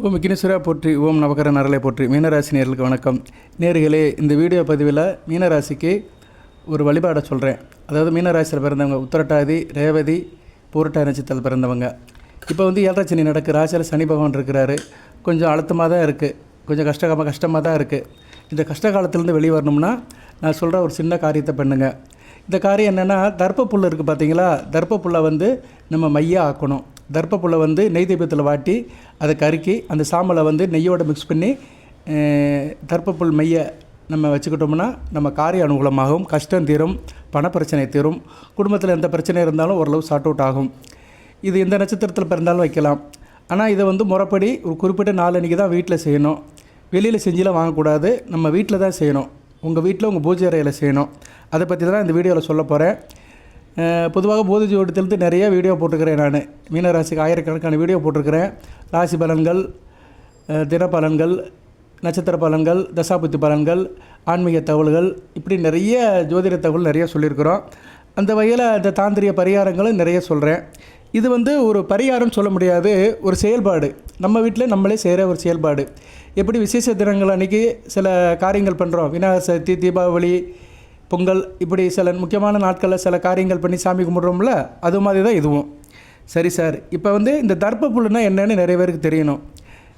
ஓம் விக்னேஸ்வரா போற்றி, ஓம் நவகர நரலை போற்றி. மீனராசி நேர்களுக்கு வணக்கம். நேர்களே, இந்த வீடியோ பதிவில் மீனராசிக்கு ஒரு வழிபாடை சொல்கிறேன். அதாவது மீனராசியில் பிறந்தவங்க உத்திரட்டாதி, ரேவதி, பூரட்டாதி நட்சத்திரத்தில் பிறந்தவங்க. இப்போ வந்து 7.5 சனி நடக்கு. ராசியில் சனி பகவான் இருக்கிறாரு. கொஞ்சம் அழுத்தமாக தான் இருக்குது, கொஞ்சம் கஷ்டமாக தான் இருக்குது. இந்த கஷ்ட காலத்துலேருந்து வெளியே வரணும்னா நான் சொல்கிற ஒரு சின்ன காரியத்தை பண்ணுங்க. இந்த காரியம் என்னென்னா, தர்ப்பப்புல் இருக்குது பார்த்தீங்களா? தர்ப்பப்புல்லை வந்து நம்ம மையாக ஆக்கணும். தர்ப்பப்புல்லை வந்து நெய் தீபத்தில் வாட்டி அதை கருக்கி அந்த சாம்பலை வந்து நெய்யோடு மிக்ஸ் பண்ணி தர்ப்பப்புல் மையை நம்ம வச்சுக்கிட்டோம்னா நம்ம காரிய அனுகூலமாகும், கஷ்டம் தீரும், பணப்பிரச்சனை தீரும், குடும்பத்தில் எந்த பிரச்சனை இருந்தாலும் ஓரளவு சார்ட் அவுட் ஆகும். இது எந்த நட்சத்திரத்தில் பிறந்தாலும் வைக்கலாம். ஆனால் இதை வந்து முறைப்படி ஒரு குறிப்பிட்ட நாளன்னைக்கு தான் வீட்டில் செய்யணும். வெளியில் செஞ்சுலாம் வாங்கக்கூடாது, நம்ம வீட்டில் தான் செய்யணும். உங்கள் வீட்டில் உங்கள் பூஜை அறையில் செய்யணும். அதை பற்றி தான் இந்த வீடியோவில் சொல்ல போகிறேன். பொதுவாக பூஜை ஜோடித்திலிருந்து நிறைய வீடியோ போட்டுக்கிறேன். நான் மீனராசிக்கு ஆயிரக்கணக்கான வீடியோ போட்டிருக்கிறேன். ராசி பலன்கள், தினப்பலன்கள், நட்சத்திர பலன்கள், தசாபுத்தி பலன்கள், ஆன்மீக தகவல்கள், இப்படி நிறைய ஜோதிட தகவல் நிறைய சொல்லியிருக்கிறோம். அந்த வகையில் அந்த தாந்திரிய பரிகாரங்களும் நிறைய சொல்கிறேன். இது வந்து ஒரு பரிகாரம் சொல்ல முடியாது, ஒரு செயல்பாடு. நம்ம வீட்டில் நம்மளே செய்கிற ஒரு செயல்பாடு. எப்படி விசேஷ தினங்கள் அன்றைக்கி சில காரியங்கள் பண்ணுறோம், விநாயகர் சதுர்த்தி, தீபாவளி, பொங்கல், இப்படி சில முக்கியமான நாட்களில் சில காரியங்கள் பண்ணி சாமி கும்பிட்றோம்ல, அது மாதிரி தான் இதுவும். சரி சார், இப்போ வந்து இந்த தர்ப்பப்புல்னா என்னென்னு நிறைய பேருக்கு தெரியணும்.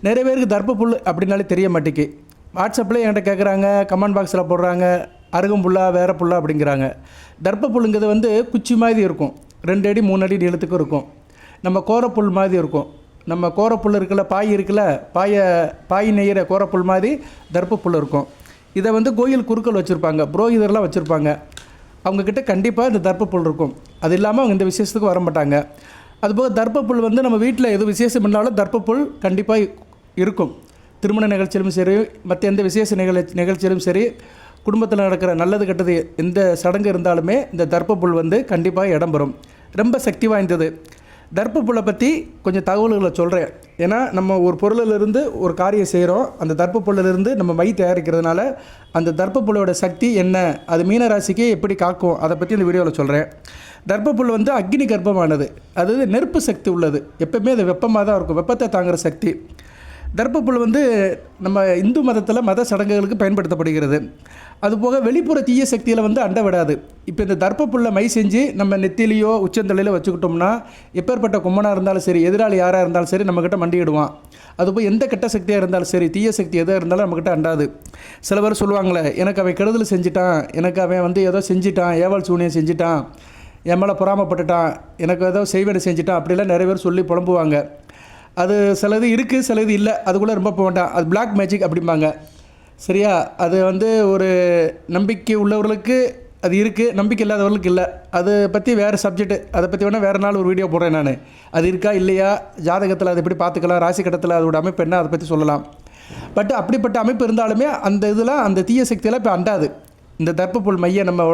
நிறைய பேருக்கு தர்ப்பப்புல் அப்படின்னாலே தெரிய மாட்டேக்கு. வாட்ஸ்அப்பில் என்கிட்ட கேட்குறாங்க, கமெண்ட் பாக்ஸில் போடுறாங்க, அருகம்புல்லா வேற புல்லா அப்படிங்கிறாங்க. தர்ப்பப்புல்லுங்கிறது வந்து குச்சி மாதிரி இருக்கும், 2 அடி 3 அடி நீளத்துக்கு இருக்கும். நம்ம கோரப்புல் மாதிரி இருக்கும். நம்ம கோரப்புல் இருக்குல்ல, பாய் இருக்குல்ல, பாய் நெய்கிற கோரப்புல் மாதிரி தர்ப்பப்புல் இருக்கும். இதை வந்து கோயில் குருக்கள் வச்சுருப்பாங்க, புரோகிதர்லாம் வச்சுருப்பாங்க. அவங்கக்கிட்ட கண்டிப்பாக இந்த தர்ப்பப்புல் இருக்கும். அது இல்லாமல் அவங்க இந்த விசேஷத்துக்கு வர மாட்டாங்க. அதுபோக தர்ப்பப்புல் வந்து நம்ம வீட்டில் எது விசேஷம் பண்ணாலும் தர்ப்பப்புல் கண்டிப்பாக இருக்கும். திருமண நிகழ்ச்சியிலும் சரி, மற்ற எந்த விசேஷ நிகழ்ச்சியிலும் சரி, குடும்பத்தில் நடக்கிற நல்லது கெட்டது எந்த சடங்கு இருந்தாலுமே இந்த தர்ப்பப்புல் வந்து கண்டிப்பாக இடம்பெறும். ரொம்ப சக்தி வாய்ந்தது. தர்ப்பப்புல்லை பற்றி கொஞ்சம் தகவல்களை சொல்கிறேன். ஏன்னா நம்ம ஒரு பொருளிலிருந்து ஒரு காரியம் செய்கிறோம், அந்த தர்ப்பப்புல்லிருந்து நம்ம மை தயாரிக்கிறதுனால அந்த தர்ப்பப்புல்லோட சக்தி என்ன, அது மீனராசிக்கு எப்படி காக்கும், அதை பற்றி இந்த வீடியோவில் சொல்கிறேன். தர்ப்பப்புல் வந்து அக்னி கர்ப்பமானது, அதாவது நெருப்பு சக்தி உள்ளது. எப்போவுமே அது வெப்பமாக தான் இருக்கும், வெப்பத்தை தாங்குகிற சக்தி. தர்ப்பப்புல் வந்து நம்ம இந்து மதத்தில் மத சடங்குகளுக்கு பயன்படுத்தப்படுகிறது. அதுபோக வெளிப்புற தீய சக்தியில் வந்து அண்ட விடாது. இப்போ இந்த தர்ப்பப்புல்லை மை செஞ்சு நம்ம நெத்திலையோ உச்சந்தலையிலோ வச்சுக்கிட்டோம்னா எப்பேற்பட்ட கும்மனாக இருந்தாலும் சரி, எதிராளி யாராக இருந்தாலும் சரி, நம்மக்கிட்ட மண்டிடுவான். அதுபோல் எந்த கெட்ட சக்தியாக இருந்தாலும் சரி, தீய சக்தி எதாக இருந்தாலும் நம்மக்கிட்ட அண்டாது. சில பேர் சொல்லுவாங்களே, எனக்கு அவன் கெடுதல் செஞ்சுட்டான், எனக்கு அவன் வந்து ஏதோ செஞ்சுட்டான், ஏவல் சூனியம் செஞ்சுட்டான், என் மேலே பொறாமப்பட்டுட்டான், எனக்கு ஏதோ செய்வேன் செஞ்சுட்டான், அப்படிலாம் நிறைய பேர் சொல்லி புலம்புவாங்க. அது சிலது இருக்குது, சிலது இல்லை, அதுக்குள்ளே ரொம்ப போக வேண்டாம். அது பிளாக் மேஜிக் அப்படிம்பாங்க. சரியா? அது வந்து ஒரு நம்பிக்கை உள்ளவர்களுக்கு அது இருக்குது, நம்பிக்கை இல்லாதவர்களுக்கு இல்லை. அதை பற்றி வேறு சப்ஜெக்ட்டு, அதை பற்றி வேணால் வேறு நாள் ஒரு வீடியோ போடுறேன் நான். அது இருக்கா இல்லையா, ஜாதகத்தில் அதை எப்படி பார்த்துக்கலாம், ராசி கட்டத்தில் அதோட அமைப்பு என்ன, அதை பற்றி சொல்லலாம். பட் அப்படிப்பட்ட அமைப்பு இருந்தாலுமே அந்த இதில் அந்த தீய சக்தியெல்லாம் இப்போ அண்டாது. இந்த தர்ப்பப்புல் மையை நம்ம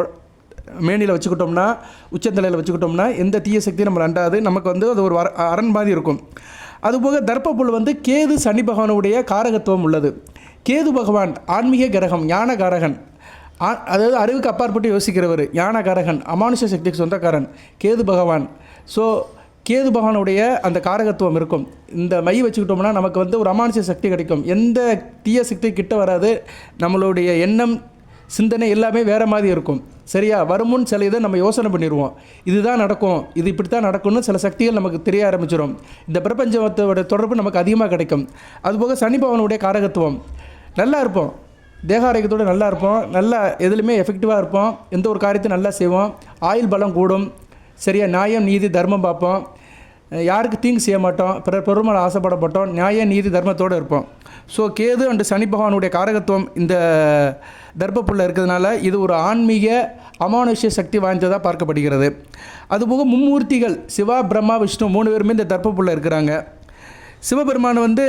மேனியில் வச்சுக்கிட்டோம்னா, உச்சந்தலையில் வச்சுக்கிட்டோம்னா எந்த தீய சக்தியும் நம்மளை அண்டாது. நமக்கு வந்து அது ஒரு அரண் மாதிரி இருக்கும். அதுபோக தர்ப்பப்புல் வந்து கேது சனி பகவானுடைய காரகத்துவம் உள்ளது. கேது பகவான் ஆன்மீக கிரகம், ஞான காரகன், அதாவது அறிவுக்கு அப்பாற்பட்டு யோசிக்கிறவர், ஞான காரகன், அமானுஷ சக்திக்கு சொந்தக்காரன் கேது பகவான். ஸோ கேது பகவானுடைய அந்த காரகத்துவம் இருக்கும். இந்த மை வச்சுக்கிட்டோம்னா நமக்கு வந்து ஒரு அமானுஷ சக்தி கிடைக்கும். எந்த தீய சக்தி கிட்ட வராது. நம்மளுடைய எண்ணம், சிந்தனை எல்லாமே வேறு மாதிரி இருக்கும். சரியா? வருமுன் சில இதை நம்ம யோசனை பண்ணிடுவோம், இதுதான் நடக்கும், இது இப்படி தான் நடக்கும்னு சில சக்திகள் நமக்கு தெரிய ஆரம்பிச்சிடும். இந்த பிரபஞ்சத்தோட தொடர்பு நமக்கு அதிகமாக கிடைக்கும். அதுபோக சனி பகவானுடைய காரகத்துவம், நல்லா இருப்போம், தேக ஆரோக்கியத்தோடு நல்லா இருப்போம், நல்லா எதுலையுமே எஃபெக்டிவாக இருப்போம், எந்த ஒரு காரியத்தையும் நல்லா செய்வோம், ஆயுள் பலம் கூடும். சரியா? நியாயம் நீதி தர்மம் பார்ப்போம், யாருக்கு தீங்கு செய்ய மாட்டோம், பிறர் பெருமாள் ஆசைப்பட மாட்டோம், நியாய நீதி தர்மத்தோடு இருப்போம். ஸோ கேது அண்டு சனி பகவானுடைய காரகத்துவம் இந்த தர்ப்பப்புல்ல இருக்கிறதுனால இது ஒரு ஆன்மீக அமானுஷ்ய சக்தி வாய்ந்ததாக பார்க்கப்படுகிறது. அதுபோக மும்மூர்த்திகள் சிவா, பிரம்மா, விஷ்ணு 3 பேருமே இந்த தர்ப்பப்புல்ல இருக்கிறாங்க. சிவபெருமான் வந்து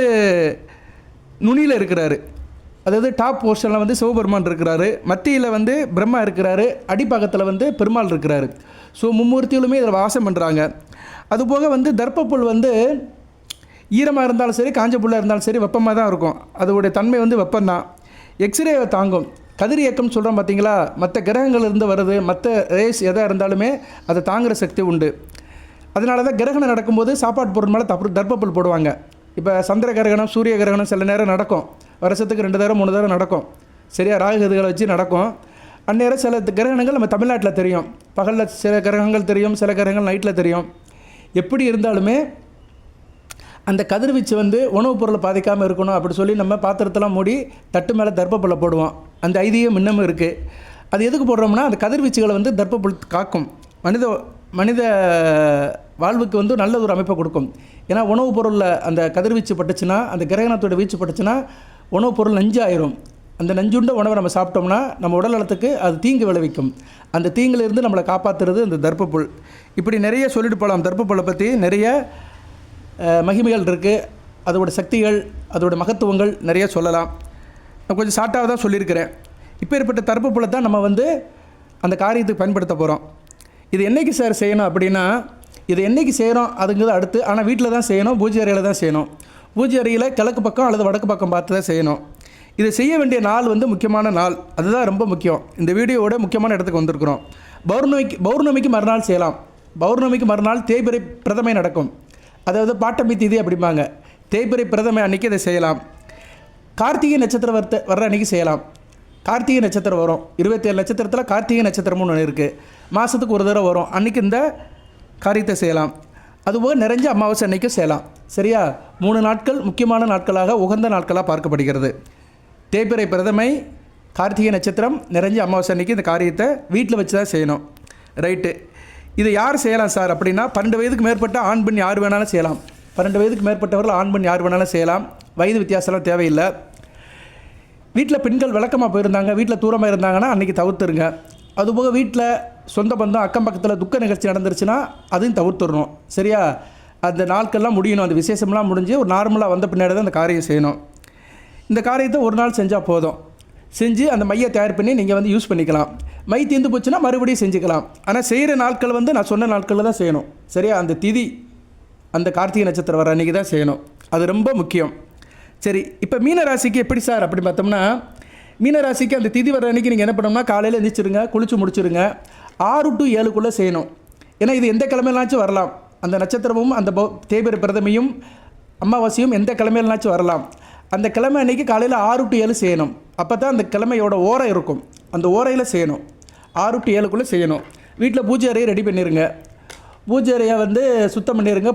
நுனியில் இருக்கிறாரு, அதாவது டாப் போர்ஷனில் வந்து சிவபெருமான் இருக்கிறாரு, மத்தியில் வந்து பிரம்மா இருக்கிறாரு, அடிப்பாகத்தில் வந்து பெருமாள் இருக்கிறாரு. ஸோ மும்மூர்த்திகளுமே இதில் வாசம் பண்ணுறாங்க. அதுபோக வந்து தர்ப்பப்புல் வந்து ஈரமாக இருந்தாலும் சரி, காஞ்ச புல்லாக இருந்தாலும் சரி, வெப்பமாக தான் இருக்கும். அதோடைய தன்மை வந்து வெப்பம்தான். எக்ஸ்ரேவை தாங்கும். கதிர் இயக்கம் சொல்கிறோம் பார்த்தீங்களா, மற்ற கிரகங்கள் இருந்து வருது, மற்ற ரேஸ் எதாக இருந்தாலுமே அதை தாங்குகிற சக்தி உண்டு. அதனால தான் கிரகணம் நடக்கும்போது சாப்பாட்டு பொருள் மேலே தர்ப்பப்புல் போடுவாங்க. இப்போ சந்திர கிரகணம் சூரிய கிரகணம் சில நேரம் நடக்கும், வருஷத்துக்கு 2 தடவை 3 தடவை நடக்கும். சரியா, ராகுகதிகளை வச்சு நடக்கும். அந்நேரம் சில கிரகணங்கள் நம்ம தமிழ்நாட்டில் தெரியும், பகலில் சில கிரகங்கள் தெரியும், சில கிரகங்கள் நைட்டில் தெரியும். எப்படி இருந்தாலுமே அந்த கதிர்வீச்சு வந்து உணவுப் பொருளை பாதிக்காமல் இருக்கணும் அப்படி சொல்லி நம்ம பாத்திரத்தெல்லாம் மூடி தட்டு மேலே தர்ப்பப்புல்லை போடுவோம். அந்த ஐதீகம் இன்னமும் இருக்குது. அது எதுக்கு போடுறோம்னா அந்த கதிர்வீச்சுகளை வந்து தர்ப்பப்புல் காக்கும், மனித வாழ்வுக்கு வந்து நல்ல ஒரு அமைப்பை கொடுக்கும். ஏன்னா உணவுப் பொருளில் அந்த கதிர்வீச்சு பட்டுச்சுன்னா, அந்த கிரகணத்தோட வீச்சு பட்டுச்சுன்னா உணவுப் பொருள் நஞ்சு ஆயிரும். அந்த நஞ்சுண்ட உணவை நம்ம சாப்பிட்டோம்னா நம்ம உடல் நலத்துக்கு அது தீங்கு விளைவிக்கும். அந்த தீங்கிலிருந்து நம்மளை காப்பாற்றுறது இந்த தர்ப்பப்புல். இப்படி நிறைய சொல்லிட்டு போகலாம். தர்ப்பப்புல்லை பற்றி நிறைய மகிமைகள் இருக்குது, அதோட சக்திகள், அதோட மகத்துவங்கள் நிறைய சொல்லலாம். நான் கொஞ்சம் ஷார்ட்டாக தான் சொல்லியிருக்கிறேன். இப்போ ஏற்பட்ட தர்ப்பப்புல்லை தான் நம்ம வந்து அந்த காரியத்துக்கு பயன்படுத்த போகிறோம். இது என்றைக்கு சார் செய்யணும் அப்படின்னா, இது என்றைக்கு செய்கிறோம் அதுங்கிறது அடுத்து. ஆனால் வீட்டில் தான் செய்யணும், பூஜை அறையில் தான் செய்யணும். பூஜை அறையில் கிழக்கு பக்கம் அல்லது வடக்கு பக்கம் பார்த்து தான் செய்யணும். இதை செய்ய வேண்டிய நாள் வந்து முக்கியமான நாள், அதுதான் ரொம்ப முக்கியம். இந்த வீடியோவோட முக்கியமான இடத்துக்கு வந்திருக்கிறோம். பௌர்ணமிக்கு மறுநாள் செய்யலாம். பௌர்ணமிக்கு மறுநாள் தேய்பிறை பிரதமை நடக்கும், அதாவது பாட்டமி திதி அப்படிம்பாங்க. தேய்பிறை பிரதமை அன்றைக்கி இதை செய்யலாம். கார்த்திகை நட்சத்திரம் வர்ற அன்றைக்கி செய்யலாம். கார்த்திகை நட்சத்திரம் வரும், 27 நட்சத்திரத்தில் கார்த்திகை நட்சத்திரம்னு ஒன்று இருக்குது, மாதத்துக்கு ஒரு தடவை வரும். அன்றைக்கி இந்த காரியத்தை செய்யலாம். அதுபோக நிறைஞ்ச அமாவாசை அன்றைக்கும் செய்யலாம். சரியா, 3 நாட்கள் முக்கியமான நாட்களாக உகந்த நாட்களாக பார்க்கப்படுகிறது. தேய்பிறை பிரதமை, கார்த்திகை நட்சத்திரம், நிறைஞ்ச அமாவாசை அன்றைக்கி இந்த காரியத்தை வீட்டில் வச்சு தான் செய்யணும். ரைட்டு. இது யார் செய்யலாம் சார் அப்படின்னா, 12 வயதுக்கு மேற்பட்ட ஆண் பெண் யார் வேணாலும் செய்யலாம். 12 வயதுக்கு மேற்பட்டவர்கள் ஆண் பெண் யார் வேணாலும் செய்யலாம். வயது வித்தியாசம்லாம் தேவையில்லை. வீட்டில் பெண்கள் விளக்கமாக போயிருந்தாங்க, வீட்டில் தூரமாக இருந்தாங்கன்னா அன்றைக்கி தவிர்த்துருங்க. அதுபோக வீட்டில் சொந்த பந்தம் அக்கம் பக்கத்தில் துக்க நிகழ்ச்சி நடந்துருச்சுன்னா அதையும் தவிர்த்துடணும். சரியா, அந்த நாட்கள்லாம் முடியணும், அந்த விசேஷம்லாம் முடிஞ்சு ஒரு நார்மலாக வந்த பின்னாடி தான் அந்த காரியம் செய்யணும். இந்த காரியத்தை ஒரு நாள் செஞ்சால் போதும். செஞ்சு அந்த மையை தயார் பண்ணி நீங்கள் வந்து யூஸ் பண்ணிக்கலாம். மை தீர்ந்து போச்சுன்னா மறுபடியும் செஞ்சுக்கலாம். ஆனால் செய்கிற நாட்கள் வந்து நான் சொன்ன நாட்களில் தான் செய்யணும். சரியா, அந்த திதி அந்த கார்த்திகை நட்சத்திரம் வர அன்றைக்கி தான் செய்யணும். அது ரொம்ப முக்கியம். சரி, இப்போ மீனராசிக்கு எப்படி சார் அப்படி பார்த்தோம்னா, மீனராசிக்கு அந்த திதி வர அன்றைக்கி நீங்கள் என்ன பண்ணணும்னா, காலையில் எழுந்திரிச்சிருங்க, குளிச்சு முடிச்சுருங்க. 6 to 7க்குள்ளே செய்யணும். ஏன்னா இது எந்த கிழமையிலாச்சும் வரலாம். அந்த நட்சத்திரமும் அந்த தேய்பிறை பிரதமையும் அமாவாசையும் எந்த கிழமையிலாச்சும் வரலாம். அந்த கிழமை அன்றைக்கி காலையில் 6 to 7 செய்யணும். அப்போ தான் அந்த கிழமையோட ஓரை இருக்கும், அந்த ஓரையில் செய்யணும். 6 to 7க்குள்ளே செய்யணும். வீட்டில் பூஜை அறையை ரெடி பண்ணிடுங்க. பூஜை அறையை வந்து சுத்தம் பண்ணிடுங்க.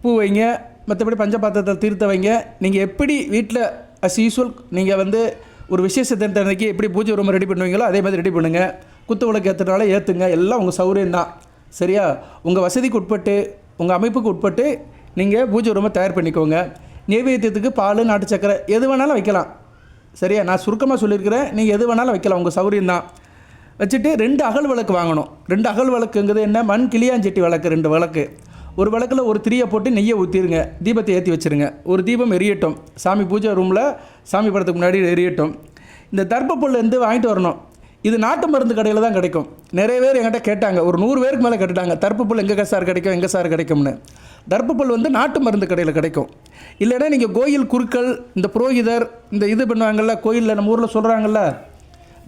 பூ வைங்க, மற்றபடி பஞ்சபாத்திரத்தை தீர்த்த வைங்க. நீங்கள் எப்படி வீட்டில் அஸ் யூஸ்வல் நீங்கள் வந்து ஒரு விசேஷ தினத்தன்னைக்கு எப்படி பூஜை ரூம் ரெடி பண்ணுவீங்களோ அதே மாதிரி ரெடி பண்ணுங்கள். குத்து விளக்கு ஏற்றுனால ஏற்றுங்க, எல்லாம் உங்கள் சௌகரியம்தான். சரியா, உங்கள் வசதிக்கு உட்பட்டு உங்கள் அமைப்புக்கு உட்பட்டு நீங்கள் பூஜை ரூமை தயார் பண்ணிக்கோங்க. நைவேத்தியத்துக்கு பால், நாட்டு சக்கரை எது வேணாலும் வைக்கலாம். சரியா, நான் சுருக்கமாக சொல்லியிருக்கிறேன், நீங்கள் எது வேணாலும் வைக்கலாம், உங்கள் சௌகரியம்தான். வச்சுட்டு 2 அகல் விளக்கு வாங்கணும். 2 அகல் விளக்குங்கிறது என்ன, மண் கிளியாஞ்சட்டி விளக்கு 2 விளக்கு. ஒரு விளக்கில் ஒரு திரியை போட்டு நெய்யை ஊற்றிடுங்க, தீபத்தை ஏற்றி வச்சுருங்க. ஒரு தீபம் எரியட்டும், சாமி பூஜை ரூமில் சாமி படத்துக்கு முன்னாடி எரியட்டும். இந்த தர்ப்பப்புல் இருந்து வாங்கிட்டு வரணும். இது நாட்டு மருந்து கடையில் தான் கிடைக்கும். நிறைய பேர் என்கிட்ட கேட்டாங்க, ஒரு 100 பேருக்கு மேலே கேட்டுட்டாங்க, தர்ப்பப்புல் எங்கே சார் கிடைக்கும், எங்கே சார் கிடைக்கும்னு. தர்ப்பப்புல் வந்து நாட்டு மருந்து கடையில் கிடைக்கும். இல்லைன்னா நீங்கள் கோயில் குருக்கள், இந்த புரோகிதர், இந்த இது பண்ணுவாங்கள்ல கோயிலில், நம்ம ஊரில் சொல்கிறாங்கல்ல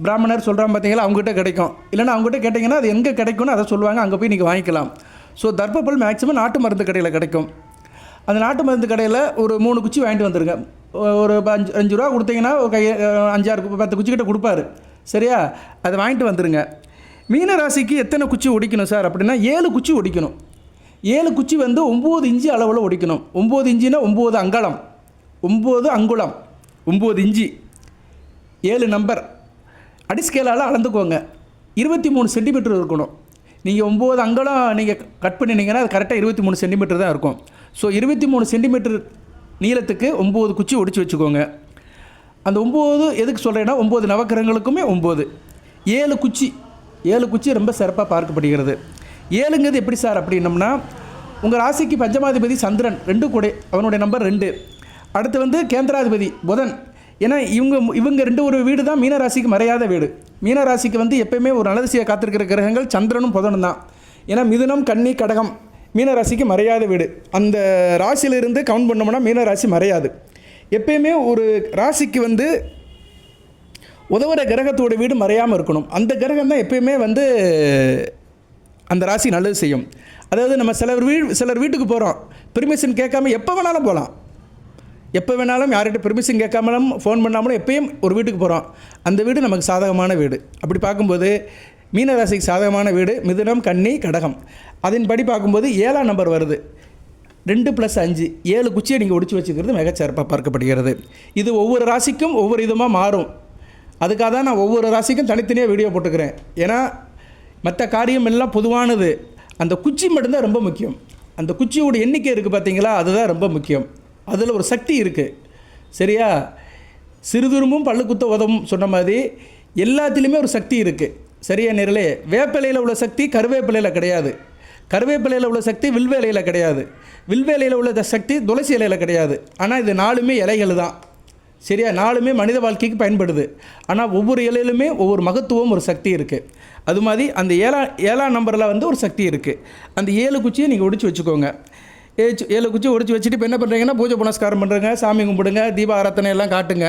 பிராமணர் சொல்கிறாங்க பார்த்தீங்களா, அவங்ககிட்ட கிடைக்கும். இல்லைன்னா அவங்ககிட்ட கேட்டிங்கன்னா அது எங்கே கிடைக்கும்னு அதை சொல்லுவாங்க, அங்கே போய் நீங்கள் வாங்கிக்கலாம். ஸோ தர்ப்பப்புல் மேக்ஸிமம் நாட்டு மருந்து கடையில் கிடைக்கும். அந்த நாட்டு மருந்து கடையில் ஒரு 3 குச்சி வாங்கிட்டு வந்துடுங்க. ஒரு 5 ரூபா கொடுத்தீங்கன்னா ஒரு 5-6 10 குச்சி கிட்ட கொடுப்பாரு. சரியா, அதை வாங்கிட்டு வந்துடுங்க. மீன ராசிக்கு எத்தனை குச்சி ஒடிக்கணும் சார் அப்படின்னா, 7 குச்சி ஒடிக்கணும். 7 குச்சி வந்து 9 இன்ச்சு அளவில் ஒடிக்கணும். 9 இன்ச்சுன்னா 9 அங்கலம், 9 அங்குலம், 9 இன்ச்சு, 7 நம்பர். அடிஸ்கேலால் அளந்துக்கோங்க. 23 சென்டிமீட்டர் இருக்கணும். நீங்கள் 9 அங்கலம் நீங்கள் கட் பண்ணினீங்கன்னா அது கரெக்டாக 23 சென்டிமீட்டர் தான் இருக்கும். ஸோ 23 சென்டிமீட்டர் நீளத்துக்கு 9 குச்சி ஒடிச்சு வச்சுக்கோங்க. அந்த 9 எதுக்கு சொல்கிறேன்னா, 9 நவக்கிரகங்களுக்குமே 9. 7 குச்சி ரொம்ப சிறப்பாக பார்க்கப்படுகிறது. 7ங்கிறது எப்படி சார் அப்படின்னம்னா, உங்கள் ராசிக்கு பஞ்சமாதிபதி சந்திரன் 2 கூட, அவனுடைய நம்பர் 2. அடுத்து வந்து கேந்திராதிபதி புதன். ஏன்னா இவங்க 2 ஒரு வீடு தான் மீனராசிக்கு மறையாத வீடு. மீனராசிக்கு வந்து எப்பயுமே ஒரு நல்லது செய்ய காத்திருக்கிற கிரகங்கள் சந்திரனும் புதனும் தான். ஏன்னா மிதுனம், கன்னி, கடகம் மீனராசிக்கு மறையாத வீடு. அந்த ராசியிலிருந்து கவுண்ட் பண்ணோம்னா மீனராசி மறையாது. எப்பயுமே ஒரு ராசிக்கு வந்து உதவுற கிரகத்தோட வீடு மறையாமல் இருக்கணும். அந்த கிரகம் தான் எப்பயுமே வந்து அந்த ராசி நல்லது செய்யும். அதாவது நம்ம சிலர் வீட்டுக்கு போகிறோம், பெர்மிஷன் கேட்காம எப்போ வேணாலும் போகலாம். எப்போ வேணாலும் யார்கிட்ட பெர்மிஷன் கேட்காமலும் ஃபோன் பண்ணாமலும் எப்பயும் ஒரு வீட்டுக்கு போகிறோம். அந்த வீடு நமக்கு சாதகமான வீடு. அப்படி பார்க்கும்போது மீனராசிக்கு சாதகமான வீடு மிதுனம், கன்னி, கடகம். அதன்படி பார்க்கும்போது 7ஆம் நம்பர் வருது. 2+5 7 குச்சியை நீங்கள் ஒடிச்சு வச்சுக்கிறது மிகச்சிறப்பாக பார்க்கப்படுகிறது. இது ஒவ்வொரு ராசிக்கும் ஒவ்வொரு விதமாக மாறும். அதுக்காக தான் நான் ஒவ்வொரு ராசிக்கும் தனித்தனியாக வீடியோ போட்டுக்கிறேன். ஏன்னா மற்ற காரியம் எல்லாம் பொதுவானது. அந்த குச்சி மட்டும்தான் ரொம்ப முக்கியம். அந்த குச்சியோட எண்ணிக்கை இருக்குது பார்த்தீங்களா, அதுதான் ரொம்ப முக்கியம். அதில் ஒரு சக்தி இருக்குது. சரியா? சிறுதுரும்பும் பல்லு குத்த உதவும் சொன்ன மாதிரி எல்லாத்துலேயுமே ஒரு சக்தி இருக்குது. சரியா நேர்களே? வேப்பிலையில் உள்ள சக்தி கருவேப்பிலையில் கிடையாது. கருவேப்பிலையில் உள்ள சக்தி வில்வேலையில் கிடையாது. வில்வேலையில் உள்ள சக்தி துளசி இலையில் கிடையாது. ஆனால் இது 4மே இலைகள் தான். சரியா? 4மே மனித வாழ்க்கைக்கு பயன்படுது. ஆனால் ஒவ்வொரு இலையிலுமே ஒவ்வொரு மகத்துவம், ஒரு சக்தி இருக்குது. அது மாதிரி அந்த 7ஆம் நம்பரில் வந்து ஒரு சக்தி இருக்குது. அந்த 7 குச்சியை நீங்கள் ஒடிச்சு வச்சுக்கோங்க. 7 குச்சி ஒடிச்சு வச்சுட்டு இப்போ என்ன பண்ணுறீங்கன்னா, பூஜை புனஸ்காரம் பண்ணுறங்க, சாமி கும்பிடுங்க, தீப ஆராத்தனை எல்லாம் காட்டுங்க.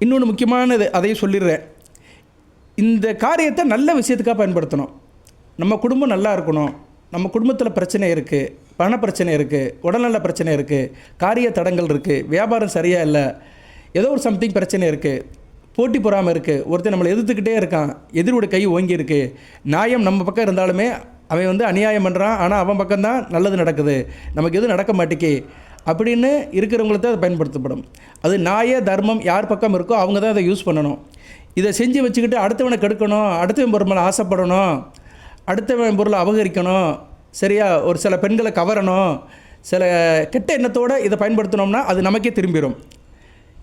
இன்னொன்று முக்கியமானது, அதையும் சொல்லிடுறேன். இந்த காரியத்தை நல்ல விஷயத்துக்காக பயன்படுத்தணும். நம்ம குடும்பம் நல்லா இருக்கணும். நம்ம குடும்பத்தில் பிரச்சனை இருக்குது, பண பிரச்சனை இருக்குது, உடல்நல பிரச்சனை இருக்குது, காரிய தடங்கள் இருக்குது, வியாபாரம் சரியாக இல்லை, ஏதோ ஒரு சம்திங் பிரச்சனை இருக்குது, போட்டி பொறாமல் இருக்குது, ஒருத்தர் நம்மளை எதிர்த்துக்கிட்டே இருக்கான், எதிரோட கை ஓங்கி இருக்குது, நியாயம் நம்ம பக்கம் இருந்தாலுமே அவன் வந்து அநியாயம் பண்ணுறான், ஆனால் அவன் பக்கம்தான் நல்லது நடக்குது, நமக்கு எதுவும் நடக்க மாட்டேக்கி அப்படின்னு இருக்கிறவங்களுக்கு தான் அது பயன்படுத்தப்படும். அது நியாய தர்மம் யார் பக்கம் இருக்கோ அவங்க தான் அதை யூஸ் பண்ணணும். இதை செஞ்சு வச்சுக்கிட்டு அடுத்தவனை கெடுக்கணும், அடுத்தவன் பொருள் மேலே ஆசைப்படணும், அடுத்தவன் பொருளை அபகரிக்கணும், சரியா? ஒரு சில பெண்களை கவரணும், சில கெட்ட எண்ணத்தோடு இதை பயன்படுத்தினோம்னா அது நமக்கே திரும்பிடும்.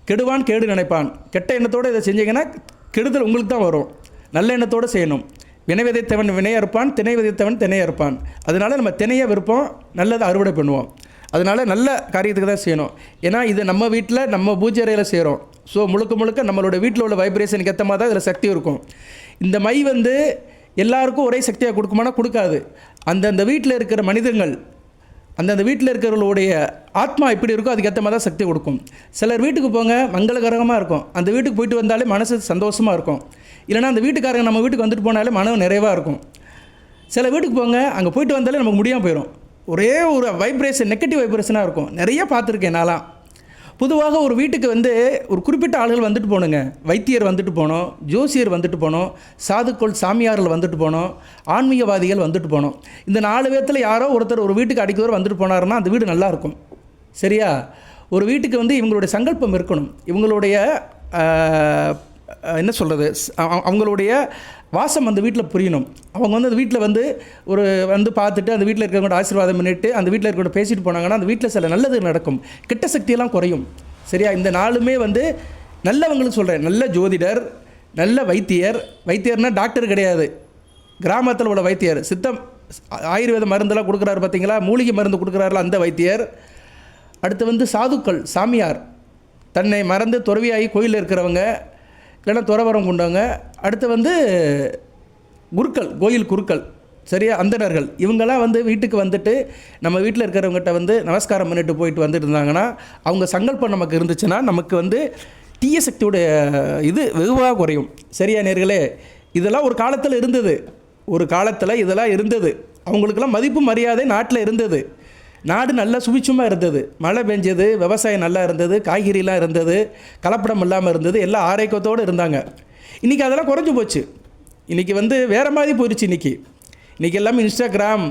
கெடுவான் கேடு நினைப்பான். கெட்ட எண்ணத்தோடு இதை செஞ்சீங்கன்னா கெடுதல் உங்களுக்கு தான் வரும். நல்ல எண்ணத்தோடு செய்யணும். வினை விதைத்தவன் வினையாக இருப்பான், திணை விதைத்தவன் திணையாக இருப்பான். அதனால் நம்ம திணையை விருப்பம், நல்லதை அறுவடை பண்ணுவோம். அதனால் நல்ல காரியத்துக்கு தான் செய்யணும். ஏன்னா இது நம்ம வீட்டில் நம்ம பூஜை அறையில் செய்கிறோம். ஸோ முழுக்க முழுக்க நம்மளோட வீட்டில் உள்ள வைப்ரேஷனுக்கு ஏற்ற மாதிரி தான் இதில் சக்தி இருக்கும். இந்த மை வந்து எல்லாருக்கும் ஒரே சக்தியாக கொடுக்குமானா கொடுக்காது. அந்தந்த வீட்டில் இருக்கிற மனிதர்கள், அந்தந்த வீட்டில் இருக்கிறவங்களுடைய ஆத்மா எப்படி இருக்கோ அதுக்கேற்ற மாதிரி தான் சக்தி கொடுக்கும். சிலர் வீட்டுக்கு போங்க, மங்களகரமாக இருக்கும், அந்த வீட்டுக்கு போயிட்டு வந்தாலே மனசு சந்தோஷமாக இருக்கும். இல்லைனா அந்த வீட்டுக்காரங்க நம்ம வீட்டுக்கு வந்துட்டு போனாலே மனம் நிறைவாக இருக்கும். சில வீட்டுக்கு போங்க, அங்கே போயிட்டு வந்தாலே நமக்கு முடியாமல் போயிடும். ஒரே ஒரு வைப்ரேஷன், நெகட்டிவ் வைப்ரேஷனாக இருக்கும். நிறைய பார்த்துருக்கேன் நான்லாம். பொதுவாக ஒரு வீட்டுக்கு வந்து ஒரு குறிப்பிட்ட ஆளுகள் வந்துட்டு போகணுங்க. வைத்தியர் வந்துட்டு போனோம், ஜோசியர் வந்துட்டு போனோம், சாதுக்கள் சாமியார்கள் வந்துட்டு போனோம், ஆன்மீகவாதிகள் வந்துட்டு போனோம். இந்த 4 பேர்த்தில் யாரோ ஒருத்தர் ஒரு வீட்டுக்கு அடிக்கவர் வந்துட்டு போனாருன்னா அந்த வீடு நல்லாயிருக்கும். சரியா? ஒரு வீட்டுக்கு வந்து இவங்களுடைய சங்கல்பம் இருக்கணும். இவங்களுடைய என்ன சொல்கிறது, அவங்களுடைய வாசம் அந்த வீட்டில் புரியணும். அவங்க வந்து அந்த வீட்டில் வந்து ஒரு வந்து பார்த்துட்டு அந்த வீட்டில் இருக்கிறவங்களோட ஆசீர்வாதம் பண்ணிட்டு அந்த வீட்டில் இருக்கிறவங்க பேசிட்டு போனாங்கன்னா அந்த வீட்டில் சில நல்லது நடக்கும், கெட்ட சக்தியெல்லாம் குறையும். சரியா? இந்த 4மே வந்து நல்லவங்களுக்கு சொல்கிறேன். நல்ல ஜோதிடர், நல்ல வைத்தியர். வைத்தியர்னால் டாக்டர் கிடையாது, கிராமத்தில் உள்ள வைத்தியர். சித்தம் ஆயுர்வேத மருந்தெல்லாம் கொடுக்குறாரு பார்த்தீங்களா, மூலிகை மருந்து கொடுக்குறாருல அந்த வைத்தியர். அடுத்து வந்து சாதுக்கள், சாமியார், தன்னை மறந்து துறவியாகி கோயிலில் இருக்கிறவங்க, இல்லைன்னா துறவரம் கொண்டவங்க. அடுத்து வந்து குருக்கள், கோயில் குருக்கள். சரியா? அந்தணர்கள். இவங்கெல்லாம் வந்து வீட்டுக்கு வந்துட்டு நம்ம வீட்டில் இருக்கிறவங்ககிட்ட வந்து நமஸ்காரம் பண்ணிட்டு போயிட்டு வந்துட்டு இருந்தாங்கன்னா அவங்க சங்கல்பம் நமக்கு இருந்துச்சுன்னா நமக்கு வந்து தீய சக்தியோடைய இது வெகுவாக குறையும். சரியா நேர்களே? இதெல்லாம் ஒரு காலத்தில் இருந்தது. ஒரு காலத்தில் இதெல்லாம் இருந்தது. அவங்களுக்கெல்லாம் மதிப்பு மரியாதை நாட்டில் இருந்தது. நாடு நல்லா சுபிட்சமாக இருந்தது. மழை பெஞ்சது, விவசாயம் நல்லா இருந்தது, காய்கறிலாம் இருந்தது, கலப்படம் இல்லாமல் இருந்தது, எல்லாம் ஆரோக்கியத்தோடு இருந்தாங்க. இன்றைக்கி அதெல்லாம் குறைஞ்சி போச்சு. இன்றைக்கி வந்து வேறு மாதிரி போயிடுச்சு. இன்றைக்கி எல்லாமே இன்ஸ்டாகிராம்,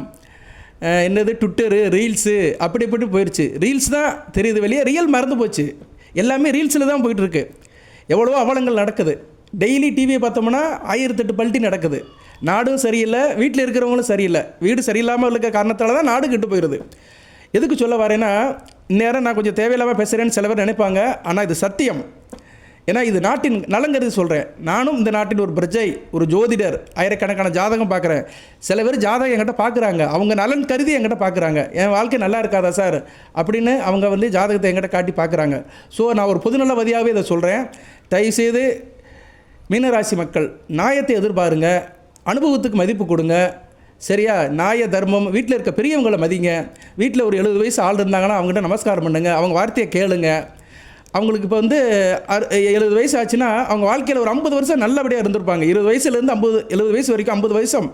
என்னது ட்விட்டரு, ரீல்ஸு அப்படி இப்படி போயிடுச்சு. ரீல்ஸ் தான் தெரியுது வெளியே, ரியல் மறந்து போச்சு. எல்லாமே ரீல்ஸில் தான் போயிட்டுருக்கு. எவ்வளவோ அவலங்கள் நடக்குது. டெய்லி டிவியை பார்த்தோம்னா 1008 பல்ட்டி நடக்குது. நாடும் சரியில்லை, வீட்டில் இருக்கிறவங்களும் சரியில்லை. வீடு சரியில்லாமல் இருக்க காரணத்தால் தான் நாடு கெட்டு போயிடுது. எதுக்கு சொல்ல வரேன்னா, இந்நேரம் நான் கொஞ்சம் தேவையில்லாமல் பேசுகிறேன்னு சில பேர் நினைப்பாங்க. ஆனால் இது சத்தியம். ஏன்னா இது நாட்டின் நலங்கிறது சொல்கிறேன். நானும் இந்த நாட்டின் ஒரு பிரஜை, ஒரு ஜோதிடர். ஆயிரக்கணக்கான ஜாதகம் பார்க்குறேன். சில பேர் ஜாதகம் என்கிட்ட பார்க்குறாங்க, அவங்க நலன் கருதி என்கிட்ட பார்க்குறாங்க. என் வாழ்க்கை நல்லா இருக்காதா சார் அப்படின்னு அவங்க வந்து ஜாதகத்தை என்கிட்ட காட்டி பார்க்குறாங்க. ஸோ நான் ஒரு பொதுநலவதியாகவே இதை சொல்கிறேன். தயவுசெய்து மீனராசி மக்கள் நியாயத்தை எதிர்பாருங்க, அனுபவத்துக்கு மதிப்பு கொடுங்க. சரியா? நியாய தர்மம், வீட்டில் இருக்க பெரியவங்களை மதிங்க. வீட்டில் ஒரு 70 வயசு ஆள் இருந்தாங்கன்னா அவங்ககிட்ட நமஸ்காரம் பண்ணுங்கள், அவங்க வார்த்தையை கேளுங்க. அவங்களுக்கு இப்போ வந்து 70 வயசு ஆச்சுன்னா அவங்க வாழ்க்கையில் ஒரு 50 வருஷம் நல்லபடியாக இருந்திருப்பாங்க. 20 வயசுலேருந்து 70 வயசு வரைக்கும் 50 வருஷம்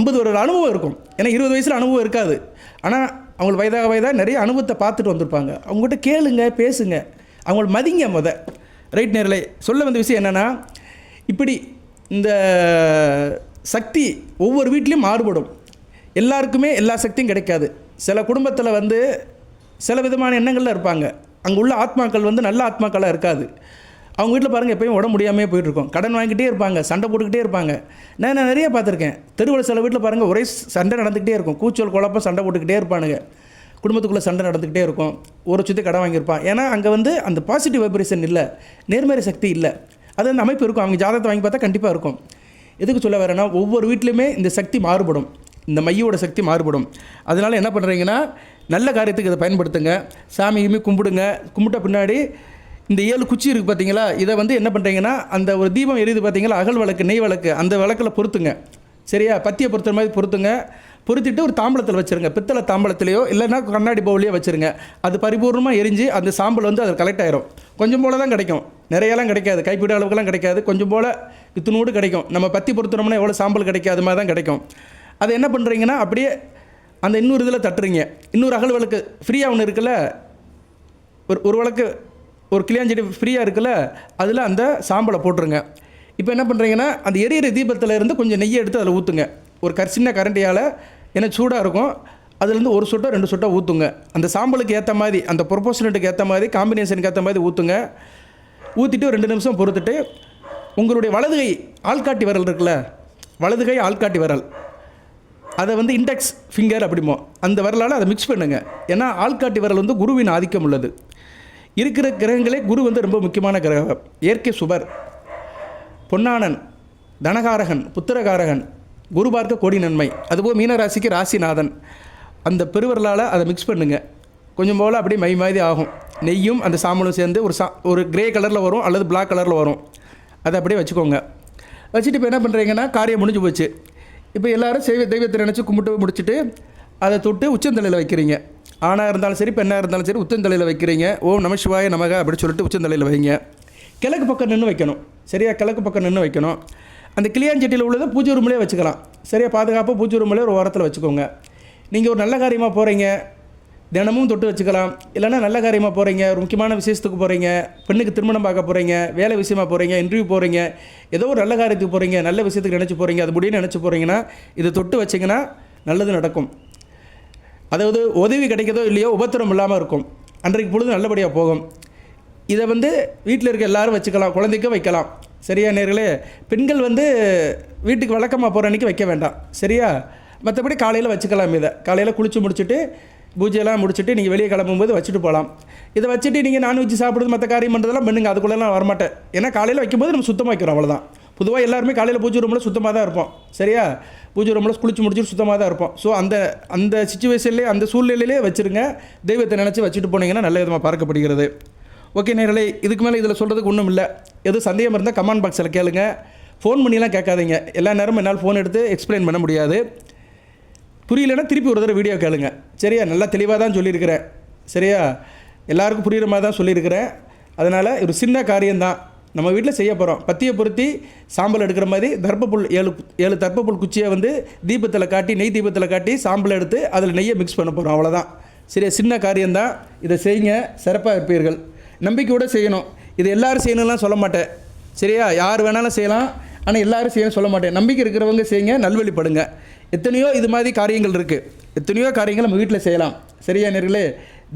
50 வருட அனுபவம் இருக்கும். ஏன்னா 20 வயசில் அனுபவம் இருக்காது. ஆனால் அவங்களுக்கு வயதாக நிறைய அனுபவத்தை பார்த்துட்டு வந்திருப்பாங்க. அவங்ககிட்ட கேளுங்க, பேசுங்க, அவங்கள மதிங்க ரைட் நேரலை. சொல்ல வந்த விஷயம் என்னென்னா, இப்படி இந்த சக்தி ஒவ்வொரு வீட்லேயும் மாறுபடும். எல்லாருக்குமே எல்லா சக்தியும் கிடைக்காது. சில குடும்பத்தில் சில விதமான எண்ணங்களில் இருப்பாங்க. அங்கே உள்ள ஆத்மாக்கள் நல்ல ஆத்மாக்களாக இருக்காது. அவங்க வீட்டில் பாருங்கள், எப்போயும் உடம்பு முடியாமல் போயிட்டுருக்கோம். கடன் வாங்கிட்டே இருப்பாங்க, சண்டை போட்டுக்கிட்டே இருப்பாங்க. நான் நிறைய பார்த்துருக்கேன். தெருவில் சில வீட்டில் பாருங்கள், ஒரே சண்டை நடந்துக்கிட்டே இருக்கும். கூச்சல் குழப்பம், சண்டை போட்டுக்கிட்டே இருப்பானுங்க. குடும்பத்துக்குள்ளே சண்டை நடந்துக்கிட்டே இருக்கும். ஒரு சுற்றி கடன் வாங்கியிருப்பான். ஏன்னா அங்கே அந்த பாசிட்டிவ் வைப்ரேஷன் இல்லை, நேர்மறை சக்தி இல்லை. அது அந்த அமைப்பு இருக்கும். அவங்க ஜாதகத்தை வாங்கி பார்த்தா கண்டிப்பாக இருக்கும். எதுக்கு சொல்ல வரேன்னா, ஒவ்வொரு வீட்லையுமே இந்த சக்தி மாறுபடும், இந்த மையோட சக்தி மாறுபடும். அதனால் என்ன பண்ணுறீங்கன்னா, நல்ல காரியத்துக்கு இதை பயன்படுத்துங்க. சாமியுமே கும்பிடுங்க. கும்பிட்ட பின்னாடி இந்த 7 குச்சி இருக்குது பார்த்தீங்களா, இதை என்ன பண்ணுறீங்கன்னா, அந்த ஒரு தீபம் எரியுது பார்த்தீங்களா, அகல் விளக்கு, நெய் விளக்கு, அந்த விளக்கில் பொருத்துங்க. சரியா? பத்தியை பொறுத்துற மாதிரி பொருத்துங்க. பொருத்திட்டு ஒரு தாம்பளத்தில் வச்சுருங்க. பித்தளை தாம்பளத்திலையோ இல்லைன்னா கண்ணாடி பவுலையோ வச்சுருங்க. அது பரிபூர்ணமாக எரிஞ்சு அந்த சாம்பல் அதில் கலெக்ட் ஆயிரும். கொஞ்சம் போல் தான் கிடைக்கும், நிறையெல்லாம் கிடைக்காது. கைப்பிடி அளவுக்குலாம் கிடைக்காது. கொஞ்சம் போல் இத்தினோடு கிடைக்கும். நம்ம பத்தி பொருத்தினோம்னா எவ்வளோ சாம்பல் கிடைக்கும், அது மாதிரி தான் கிடைக்கும். அதை என்ன பண்ணுறீங்கன்னா, அப்படியே அந்த இன்னொரு இதில் தட்டுறீங்க. இன்னொரு அகல் விளக்கு ஃப்ரீயாக ஒன்று இருக்குல்ல, ஒரு விளக்கு, ஒரு கிளியாஞ்செடி ஃப்ரீயாக இருக்குல்ல, அதில் அந்த சாம்பலை போட்டுருங்க. இப்போ என்ன பண்ணுறீங்கன்னா, அந்த எரியிற தீபத்தில் இருந்து கொஞ்சம் நெய்யை எடுத்து அதில் ஊற்றுங்க. ஒரு சின்ன கரண்டியால், ஏன்னா சூடாக இருக்கும், அதுலேருந்து ஒரு சொட்டோ 2 சொட்டோ ஊற்றுங்க. அந்த சாம்பலுக்கு ஏற்ற மாதிரி, அந்த ப்ரொபோஷனுக்கு ஏற்ற மாதிரி, காம்பினேஷனுக்கு ஏற்ற மாதிரி ஊற்றுங்க. ஊற்றிட்டு ஒரு 2 நிமிஷம் பொறுத்துட்டு, உங்களுடைய வலதுகை ஆள்காட்டி விரல் இருக்குல்ல, வலதுகை ஆள்காட்டி விரல், அதை இண்டெக்ஸ் ஃபிங்கர் அப்படிமோ, அந்த விரலால் அதை மிக்ஸ் பண்ணுங்கள். ஏன்னா ஆள்காட்டி விரல் குருவின் ஆதிக்கம் உள்ளது. இருக்கிற கிரகங்களே குரு ரொம்ப முக்கியமான கிரகம். இயற்கை சுபர், பொன்னானன், தனகாரகன், புத்திரகாரகன், குரு பார்க்க கோடி நன்மை. அதுபோல் மீனராசிக்கு ராசிநாதன். அந்த பெருவரலால் அதை மிக்ஸ் பண்ணுங்கள். கொஞ்சம் போல் அப்படியே மை மாதிரி ஆகும். நெய்யும் அந்த சாம்பலும் சேர்ந்து ஒரு கிரே கலரில் வரும் அல்லது பிளாக் கலரில் வரும். அதை அப்படியே வச்சுக்கோங்க. வச்சுட்டு இப்போ என்ன பண்ணுறீங்கன்னா, காரியம் முடிஞ்சு போச்சு. இப்போ எல்லோரும் தெய்வத்தை நினச்சி கும்பிட்டு முடிச்சுட்டு அதை தொட்டு உச்சந்தலையில் வைக்கிறீங்க. ஆணாக இருந்தாலும் சரி, பெண்ணாக இருந்தாலும் சரி, உச்சந்தலையில் வைக்கிறீங்க. ஓம் நம சிவாய நமக அப்படின்னு சொல்லிட்டு உச்சந்தலையில் வைங்க. கிழக்கு பக்கம் நின்று வைக்கணும். சரியா? கிழக்கு பக்கம் நின்று வைக்கணும். அந்த கிளியாஞ்சட்டியில் உள்ளதை பூஜை ரூம்லேயே வச்சுக்கலாம். சரியா? பாதுகாப்பாக பூஜை ரூம்லேயே ஒரு வாரத்தில் வச்சுக்கோங்க. நீங்கள் ஒரு நல்ல காரியமாக போகிறீங்க, தினமும் தொட்டு வச்சுக்கலாம். இல்லைன்னா நல்ல காரியமாக போகிறீங்க, ஒரு முக்கியமான விசேஷத்துக்கு போகிறீங்க, பெண்ணுக்கு திருமணம் பார்க்க போகிறீங்க, வேலை விஷயமாக போகிறீங்க, இன்டர்வியூ போகிறீங்க, ஏதோ ஒரு நல்ல காரியத்துக்கு போகிறீங்க, நல்ல விஷயத்துக்கு நினச்சி போகிறீங்க, அது முடியும்னு நினச்சி போகிறீங்கன்னா இதை தொட்டு வச்சிங்கன்னா நல்லது நடக்கும். அதாவது உதவி கிடைக்கிறதோ இல்லையோ, உபத்திரம் இல்லாமல் இருக்கும். அன்றைக்கு பொழுது நல்லபடியாக போகும். இதை வீட்டில் இருக்க எல்லோரும் வச்சுக்கலாம், குழந்தைக்கும் வைக்கலாம். சரியா நேர்களே? பெண்கள் வீட்டுக்கு வழக்கமாக போகிற அன்றைக்கி வைக்க வேண்டாம். சரியா? மற்றபடி காலையில் வச்சுக்கலாம். இதை காலையில் குளித்து முடிச்சுட்டு, பூஜையெல்லாம் முடிச்சுட்டு நீங்கள் வெளியே கிளம்பும்போது வச்சுட்டு போகலாம். இதை வச்சுட்டு நீங்கள் நான்வெஜ் சாப்பிடுறது, மற்ற காரியம் பண்ணுறதெல்லாம் பண்ணுங்க. அதுக்குள்ளெல்லாம் வரமாட்டேன். ஏன்னா காலையில் வைக்கும்போது நம்ம சுத்தமாக வைக்கிறோம், அவ்வளோதான். பொதுவாக எல்லாருமே காலையில் பூஜை ரூமில் சுத்தமாக தான் இருப்போம். சரியா? பூஜை ரூமில் குளிச்சு முடிச்சுட்டு சுத்தமாக தான் இருப்போம். ஸோ அந்த சிச்சுவேஷன்லேயே, அந்த சூழ்நிலையிலே வச்சுருங்க. தெய்வத்தை நினச்சி வச்சுட்டு போனீங்கன்னா நல்ல விதமாக பார்க்கப்படுகிறது. ஓகே நேர்களே, இதுக்கு மேலே இதில் சொல்கிறதுக்கு ஒன்றும் இல்லை. எதுவும் சந்தேகம் இருந்தால் கமெண்ட் பாக்ஸில் கேளுங்க. ஃபோன் பண்ணிலாம் கேட்காதீங்க. எல்லா நேரமும் என்னால் ஃபோன் எடுத்து எக்ஸ்பிளைன் பண்ண முடியாது. புரியலைன்னா திருப்பி ஒரு தடவை வீடியோ கேளுங்க. சரியா? நல்லா தெளிவாக தான் சொல்லியிருக்கிறேன். சரியா? எல்லாருக்கும் புரிகிற மாதிரி தான் சொல்லியிருக்கிறேன். அதனால் ஒரு சின்ன காரியம்தான் நம்ம வீட்டில் செய்ய போகிறோம். பத்தியை பொருத்தி சாம்பல் எடுக்கிற மாதிரி தர்ப்பப்புல் 7 தர்ப்பப்புல் குச்சியை தீபத்தில் காட்டி, நெய் தீபத்தில் காட்டி சாம்பல் எடுத்து அதில் நெய்யை மிக்ஸ் பண்ண போகிறோம். அவ்வளோதான். சரியா? சின்ன காரியம்தான். இதை செய்யுங்க, சிறப்பாக இருப்பீர்கள். நம்பிக்கையோடு செய்யணும். இது எல்லோரும் செய்யணும்லாம் சொல்ல மாட்டேன். சரியா? யார் வேணாலும் செய்யலாம், ஆனால் எல்லோரும் செய்யணும் சொல்ல மாட்டேன். நம்பிக்கை இருக்கிறவங்க செய்யுங்க, நல்வழிப்படுங்க. எத்தனையோ இது மாதிரி காரியங்கள் இருக்குது. எத்தனையோ காரியங்கள் நம்ம வீட்டில் செய்யலாம். சரியா நேர்களே?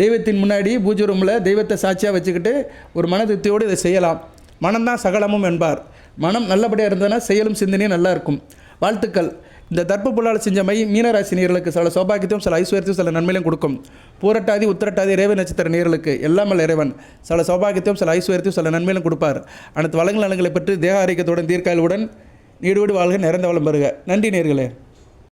தெய்வத்தின் முன்னாடி பூஜை ரூமில் தெய்வத்தை சாட்சியாக வச்சுக்கிட்டு ஒரு மன திருப்தியோடு இதை செய்யலாம். மனம்தான் சகலமும் என்பார். மனம் நல்லபடியாக இருந்ததுன்னா செயலும் சிந்தனையும் நல்லா இருக்கும். வாழ்த்துக்கள். இந்த தர்ப்பப்புல்லால் செஞ்ச மை மீனராசி நேயர்களுக்கு சில சௌபாகியத்தையும், சில ஐஸ்வர்யத்தையும், சில நன்மையிலும் கொடுக்கும். பூரட்டாதி, உத்திரட்டாதி, ரேவ நட்சத்திர நேயர்களுக்கு எல்லாமல் இறைவன் சில சௌபாகியத்தையும், சில ஐஸ்வர்யத்தையும், சில நன்மையிலும் கொடுப்பார். அனைத்து வளங்கள் நலங்களை பெற்று தேக ஆரோக்கியத்துடன், தீர்க்காயலுடன் நீடுவோடு வாழ்க, நிறைந்த வளம் பெறுக. நன்றி நேயர்களே.